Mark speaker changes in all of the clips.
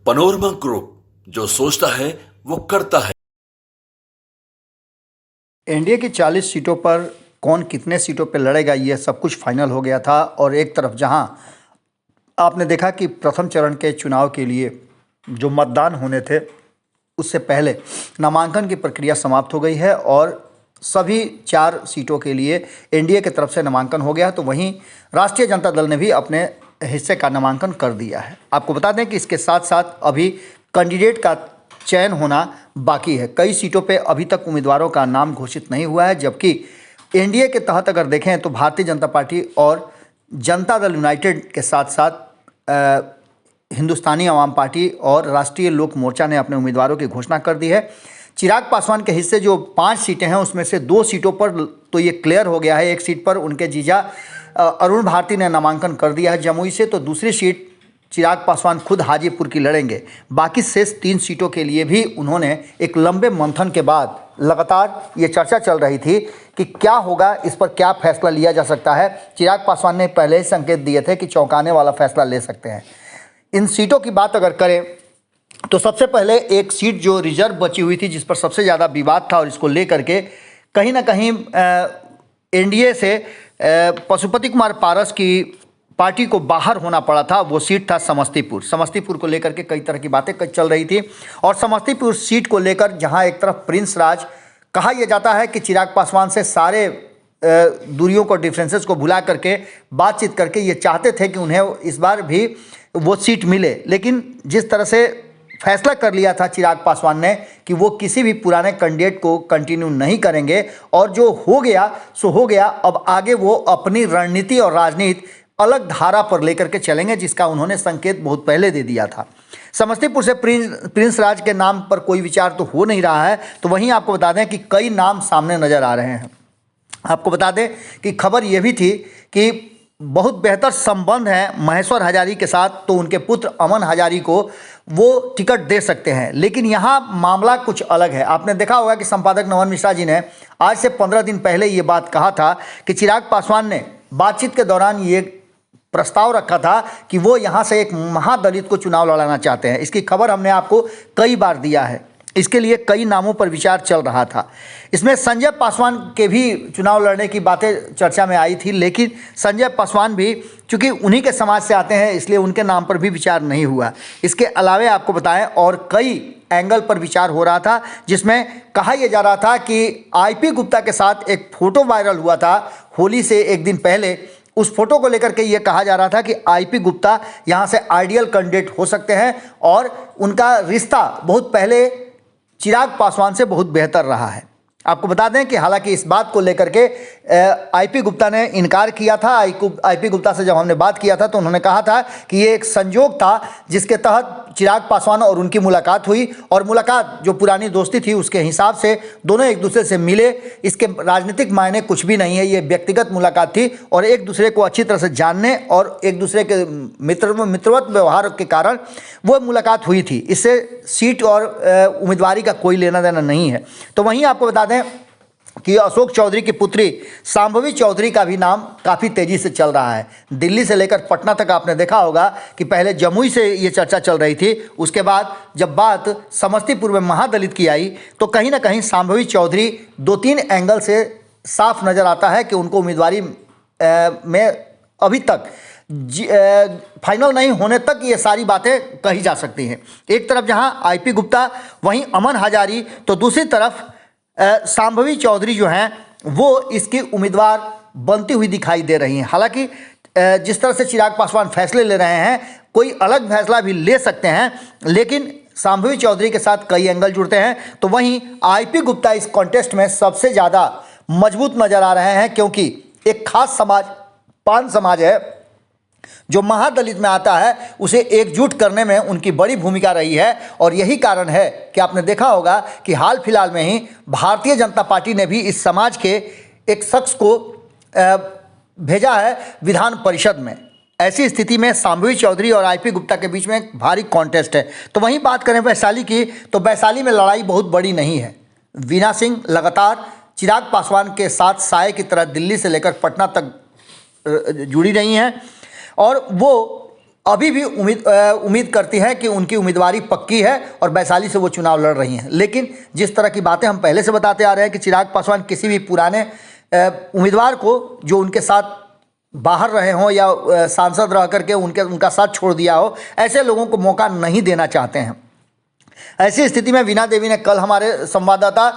Speaker 1: Panorama group, जो सोचता है वो करता है।
Speaker 2: एनडीए की 40 सीटों पर कौन कितने सीटों पर लड़ेगा, ये सब कुछ फाइनल हो गया था। और एक तरफ जहां आपने देखा कि प्रथम चरण के चुनाव के लिए जो मतदान होने थे उससे पहले नामांकन की प्रक्रिया समाप्त हो गई है और सभी 4 सीटों के लिए एनडीए की तरफ से नामांकन हो गया। तो वहीं राष्ट्रीय जनता दल ने भी अपने हिस्से का नामांकन कर दिया है। आपको बता दें कि इसके साथ साथ अभी कैंडिडेट का चयन होना बाकी है। कई सीटों पे अभी तक उम्मीदवारों का नाम घोषित नहीं हुआ है, जबकि एनडीए के तहत अगर देखें तो भारतीय जनता पार्टी और जनता दल यूनाइटेड के साथ साथ हिंदुस्तानी आवाम पार्टी और राष्ट्रीय लोक मोर्चा ने अपने उम्मीदवारों की घोषणा कर दी है। चिराग पासवान के हिस्से जो 5 सीटें हैं उसमें से 2 सीटों पर तो ये क्लियर हो गया है। एक सीट पर उनके जीजा अरुण भारती ने नामांकन कर दिया है जमुई से, तो दूसरी सीट चिराग पासवान खुद हाजीपुर की लड़ेंगे। बाकी शेष 3 सीटों के लिए भी उन्होंने एक लंबे मंथन के बाद लगातार ये चर्चा चल रही थी कि क्या होगा, इस पर क्या फैसला लिया जा सकता है। चिराग पासवान ने पहले ही संकेत दिए थे कि चौंकाने वाला फैसला ले सकते हैं। इन सीटों की बात अगर करें तो सबसे पहले एक सीट जो रिजर्व बची हुई थी, जिस पर सबसे ज़्यादा विवाद था और इसको लेकर के कहीं ना कहीं एनडीए से पशुपति कुमार पारस की पार्टी को बाहर होना पड़ा था, वो सीट था समस्तीपुर। समस्तीपुर को लेकर के कई तरह की बातें चल रही थी और समस्तीपुर सीट को लेकर जहां एक तरफ प्रिंस राज, कहा यह जाता है कि चिराग पासवान से सारे दूरियों को, डिफरेंसेस को भुला करके बातचीत करके ये चाहते थे कि उन्हें इस बार भी वो सीट मिले। लेकिन जिस तरह से फैसला कर लिया था चिराग पासवान ने कि वो किसी भी पुराने कैंडिडेट को कंटिन्यू नहीं करेंगे और जो हो गया सो हो गया। अब आगे वो अपनी रणनीति और राजनीति अलग धारा पर लेकर के चलेंगे, जिसका उन्होंने संकेत बहुत पहले दे दिया था। समस्तीपुर से प्रिंस राज के नाम पर कोई विचार तो हो नहीं रहा है, तो वहीं आपको बता दें कि कई नाम सामने नजर आ रहे हैं। आपको बता दें कि खबर यह भी थी कि बहुत बेहतर संबंध है महेश्वर हजारी के साथ, तो उनके पुत्र अमन हजारी को वो टिकट दे सकते हैं। लेकिन यहाँ मामला कुछ अलग है। आपने देखा होगा कि संपादक नवन मिश्रा जी ने आज से 15 दिन पहले ये बात कहा था कि चिराग पासवान ने बातचीत के दौरान ये प्रस्ताव रखा था कि वो यहाँ से एक महादलित को चुनाव लड़ाना चाहते हैं। इसकी खबर हमने आपको कई बार दिया है। इसके लिए कई नामों पर विचार चल रहा था। इसमें संजय पासवान के भी चुनाव लड़ने की बातें चर्चा में आई थी, लेकिन संजय पासवान भी चूंकि उन्हीं के समाज से आते हैं, इसलिए उनके नाम पर भी विचार नहीं हुआ। इसके अलावे आपको बताएं और कई एंगल पर विचार हो रहा था, जिसमें कहा यह जा रहा था कि आईपी गुप्ता के साथ एक फोटो वायरल हुआ था होली से एक दिन पहले। उस फोटो को लेकर के ये कहा जा रहा था कि आईपी गुप्ता यहाँ से आइडियल कैंडिडेट हो सकते हैं और उनका रिश्ता बहुत पहले चिराग पासवान से बहुत बेहतर रहा है। आपको बता दें कि हालांकि इस बात को लेकर के आईपी गुप्ता ने इनकार किया था। आईपी गुप्ता से जब हमने बात किया था तो उन्होंने कहा था कि ये एक संजोग था जिसके तहत चिराग पासवान और उनकी मुलाकात हुई, और मुलाकात जो पुरानी दोस्ती थी उसके हिसाब से दोनों एक दूसरे से मिले। इसके राजनीतिक मायने कुछ भी नहीं है, ये व्यक्तिगत मुलाकात थी और एक दूसरे को अच्छी तरह से जानने और एक दूसरे के मित्रवत व्यवहार के कारण वो मुलाकात हुई थी। इससे सीट और उम्मीदवारी का कोई लेना देना नहीं है। तो वहीं आपको बता दें कि अशोक चौधरी की पुत्री शांभवी चौधरी का भी नाम काफ़ी तेज़ी से चल रहा है। दिल्ली से लेकर पटना तक आपने देखा होगा कि पहले जमुई से ये चर्चा चल रही थी, उसके बाद जब बात समस्तीपुर में महादलित की आई तो कहीं ना कहीं शांभवी चौधरी 2-3 एंगल से साफ नज़र आता है कि उनको उम्मीदवारी में अभी तक फाइनल नहीं होने तक ये सारी बातें कही जा सकती हैं। एक तरफ जहां आईपी गुप्ता, वहीं अमन हजारी, तो दूसरी तरफ शांभवी चौधरी जो हैं वो इसकी उम्मीदवार बनती हुई दिखाई दे रही हैं। हालांकि जिस तरह से चिराग पासवान फैसले ले रहे हैं, कोई अलग फैसला भी ले सकते हैं, लेकिन शांभवी चौधरी के साथ कई एंगल जुड़ते हैं। तो वहीं आईपी गुप्ता इस कॉन्टेस्ट में सबसे ज़्यादा मजबूत नज़र आ रहे हैं, क्योंकि एक खास समाज, पान समाज है जो महादलित में आता है, उसे एकजुट करने में उनकी बड़ी भूमिका रही है। और यही कारण है कि आपने देखा होगा कि हाल फिलहाल में ही भारतीय जनता पार्टी ने भी इस समाज के एक शख्स को भेजा है विधान परिषद में। ऐसी स्थिति में शांभवी चौधरी और आईपी गुप्ता के बीच में एक भारी कॉन्टेस्ट है। तो वहीं बात करें वैशाली की, तो वैशाली में लड़ाई बहुत बड़ी नहीं है। वीना सिंह लगातार चिराग पासवान के साथ साए की तरह दिल्ली से लेकर पटना तक जुड़ी रही हैं और वो अभी भी उम्मीद करती हैं कि उनकी उम्मीदवारी पक्की है और वैशाली से वो चुनाव लड़ रही हैं। लेकिन जिस तरह की बातें हम पहले से बताते आ रहे हैं कि चिराग पासवान किसी भी पुराने उम्मीदवार को जो उनके साथ बाहर रहे हों या सांसद रह करके उनका साथ छोड़ दिया हो, ऐसे लोगों को मौका नहीं देना चाहते हैं। ऐसी स्थिति में वीणा देवी ने कल हमारे संवाददाता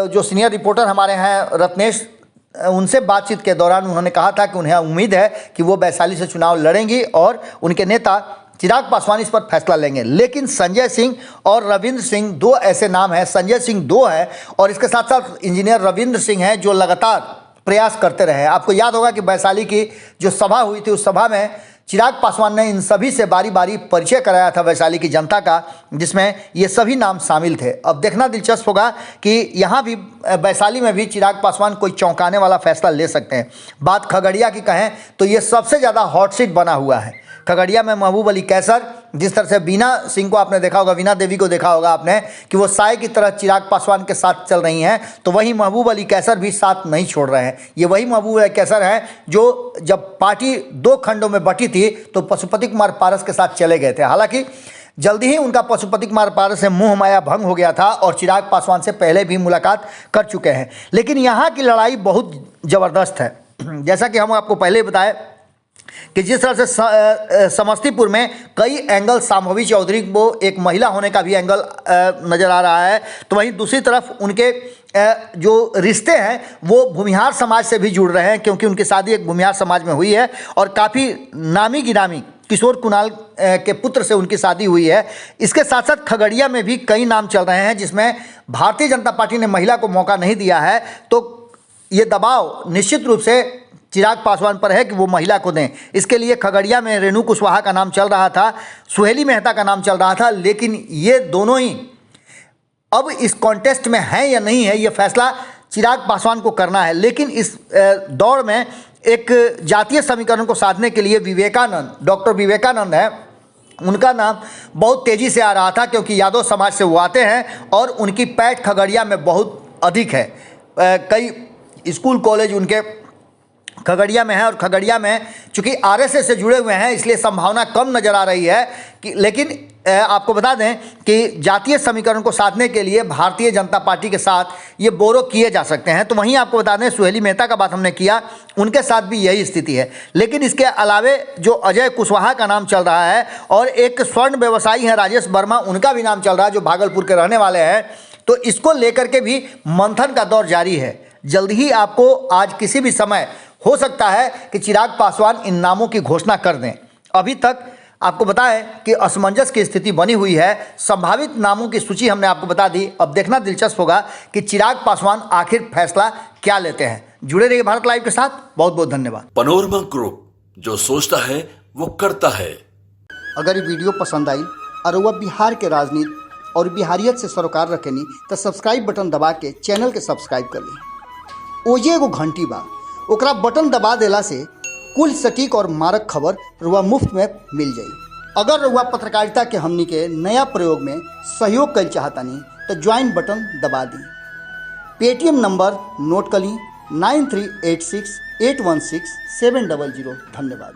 Speaker 2: जो सीनियर रिपोर्टर हमारे हैं रत्नेश, उनसे बातचीत के दौरान उन्होंने कहा था कि उन्हें उम्मीद है कि वो वैशाली से चुनाव लड़ेंगी और उनके नेता चिराग पासवान इस पर फैसला लेंगे। लेकिन संजय सिंह और रविंद्र सिंह दो ऐसे नाम हैं, संजय सिंह दो है और इसके साथ साथ इंजीनियर रविंद्र सिंह हैं जो लगातार प्रयास करते रहे। आपको याद होगा कि वैशाली की जो सभा हुई थी उस सभा में चिराग पासवान ने इन सभी से बारी बारी परिचय कराया था वैशाली की जनता का, जिसमें ये सभी नाम शामिल थे। अब देखना दिलचस्प होगा कि यहाँ भी वैशाली में भी चिराग पासवान कोई चौंकाने वाला फैसला ले सकते हैं। बात खगड़िया की कहें तो ये सबसे ज़्यादा हॉट सीट बना हुआ है। खगड़िया में महबूब अली कैसर, जिस तरह से वीणा सिंह को आपने देखा होगा, वीणा देवी को देखा होगा आपने कि वो साय की तरह चिराग पासवान के साथ चल रही हैं, तो वहीं महबूब अली कैसर भी साथ नहीं छोड़ रहे हैं। ये वही महबूब अली कैसर हैं जो जब पार्टी दो खंडों में बटी थी तो पशुपति कुमार पारस के साथ चले गए थे। हालांकि जल्दी ही उनका पशुपति कुमार पारस से मोह माया भंग हो गया था और चिराग पासवान से पहले भी मुलाकात कर चुके हैं। लेकिन यहाँ की लड़ाई बहुत ज़बरदस्त है। जैसा कि हम आपको पहले बताए कि जिस तरह से समस्तीपुर में कई एंगल शांभवी चौधरी को एक महिला होने का भी एंगल नज़र आ रहा है, तो वहीं दूसरी तरफ उनके जो रिश्ते हैं वो भूमिहार समाज से भी जुड़ रहे हैं, क्योंकि उनकी शादी एक भूमिहार समाज में हुई है और काफ़ी नामी गिरामी किशोर कुणाल के पुत्र से उनकी शादी हुई है। इसके साथ साथ खगड़िया में भी कई नाम चल रहे हैं जिसमें भारतीय जनता पार्टी ने महिला को मौका नहीं दिया है, तो ये दबाव निश्चित रूप से चिराग पासवान पर है कि वो महिला को दें। इसके लिए खगड़िया में रेणु कुशवाहा का नाम चल रहा था, सुहेली मेहता का नाम चल रहा था, लेकिन ये दोनों ही अब इस कॉन्टेस्ट में हैं या नहीं है, ये फैसला चिराग पासवान को करना है। लेकिन इस दौड़ में एक जातीय समीकरण को साधने के लिए विवेकानंद, डॉक्टर विवेकानंद है, उनका नाम बहुत तेज़ी से आ रहा था, क्योंकि यादव समाज से वो आते हैं और उनकी पैठ खगड़िया में बहुत अधिक है। कई स्कूल कॉलेज उनके खगड़िया में है और खगड़िया में चूँकि आरएसएस से जुड़े हुए हैं इसलिए संभावना कम नज़र आ रही है कि, लेकिन आपको बता दें कि जातीय समीकरण को साधने के लिए भारतीय जनता पार्टी के साथ ये बोरो किए जा सकते हैं। तो वहीं आपको बता दें सुहेली मेहता का बात हमने किया, उनके साथ भी यही स्थिति है। लेकिन इसके अलावे जो अजय कुशवाहा का नाम चल रहा है और एक स्वर्ण व्यवसायी हैं राजेश वर्मा, उनका भी नाम चल रहा है जो भागलपुर के रहने वाले हैं, तो इसको लेकर के भी मंथन का दौर जारी है। जल्द ही आपको आज किसी भी समय हो सकता है कि चिराग पासवान इन नामों की घोषणा कर दें। अभी तक आपको बताएं कि असमंजस की स्थिति बनी हुई है। संभावित नामों की सूची हमने आपको बता दी। अब देखना दिलचस्प होगा कि चिराग पासवान आखिर फैसला क्या लेते हैं। जुड़े रहिए भारत लाइव के साथ। बहुत बहुत धन्यवाद।
Speaker 1: पनोरमा ग्रुप, जो सोचता है वो करता है।
Speaker 2: अगर ये वीडियो पसंद आई और वह बिहार के राजनीति और बिहारियत से सरोकार रखेनी तो सब्सक्राइब बटन दबा के चैनल के सब्सक्राइब कर ली। ओजे एगो घंटी बा, ओकरा बटन दबा देला से कुल सटीक और मारक खबर रुआ मुफ्त में मिल जाई। अगर रुआ पत्रकारिता के हमनी के नया प्रयोग में सहयोग कर चाहतानी तो ज्वाइन बटन दबा दी। पेटीएम नंबर नोट कर ली 9386816700। धन्यवाद।